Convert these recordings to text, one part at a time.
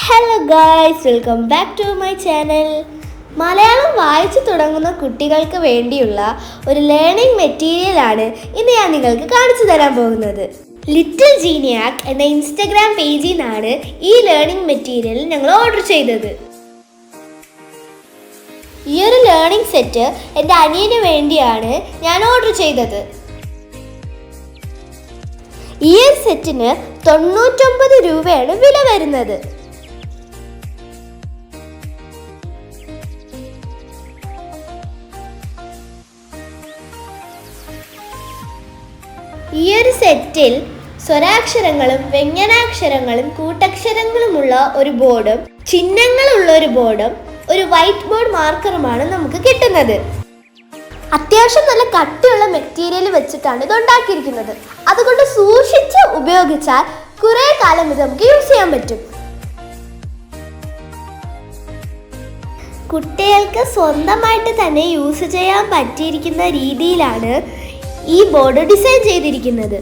Hello guys, welcome back to my channel. Malayalam വായിച്ചു തുടങ്ങുന്ന കുട്ടികൾക്ക് വേണ്ടിയുള്ള ഒരു ലേണിംഗ് മെറ്റീരിയലാണ് ഇന്ന് ഞാൻ നിങ്ങൾക്ക് കാണിച്ചു തരാൻ പോകുന്നത്. ലിറ്റിൽ ജീനിയാക് എന്ന ഇൻസ്റ്റഗ്രാം പേജിൽ നിന്നാണ് ഈ ലേണിംഗ് മെറ്റീരിയൽ ഞങ്ങൾ ഓർഡർ ചെയ്തത്. ഈ ഒരു ലേണിംഗ് സെറ്റ് എൻ്റെ അനിയന് വേണ്ടിയാണ് ഞാൻ ഓർഡർ ചെയ്തത്. ഈ ഒരു സെറ്റിന് 99 രൂപയാണ് വില വരുന്നത്. ഈ ഒരു സെറ്റിൽ സ്വരാക്ഷരങ്ങളും വ്യഞ്ജനാക്ഷരങ്ങളും കൂട്ടക്ഷരങ്ങളുമുള്ള ഒരു ബോർഡും ചിഹ്നങ്ങളുള്ള ഒരു ബോർഡും ഒരു വൈറ്റ് ബോർഡ് മാർക്കറുമാണ് നമുക്ക് കിട്ടുന്നത്. അത്യാവശ്യം നല്ല കട്ടിയുള്ള മെറ്റീരിയൽ വെച്ചിട്ടാണ് ഇത് ഉണ്ടാക്കിയിരിക്കുന്നത്. അതുകൊണ്ട് സൂക്ഷിച്ച് ഉപയോഗിച്ചാൽ കുറേ കാലം ഇത് നമുക്ക് യൂസ് ചെയ്യാൻ പറ്റും. കുട്ടികൾക്ക് സ്വന്തമായിട്ട് തന്നെ യൂസ് ചെയ്യാൻ പറ്റിയിരിക്കുന്ന രീതിയിലാണ് ഈ ബോർഡ് ഡിസൈൻ ചെയ്തിരിക്കുന്നത്.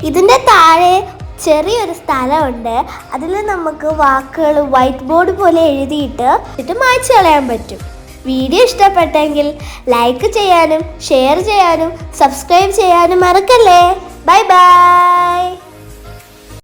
ഇതിൻ്റെ താഴെ ചെറിയൊരു സ്ഥലമുണ്ട്. അതിൽ നമുക്ക് വാക്കുകൾ വൈറ്റ് ബോർഡ് പോലെ എഴുതിയിട്ട് മായ്ച്ചു കളയാൻ പറ്റും. വീഡിയോ ഇഷ്ടപ്പെട്ടെങ്കിൽ ലൈക്ക് ചെയ്യാനും ഷെയർ ചെയ്യാനും സബ്സ്ക്രൈബ് ചെയ്യാനും മറക്കല്ലേ. Bye bye.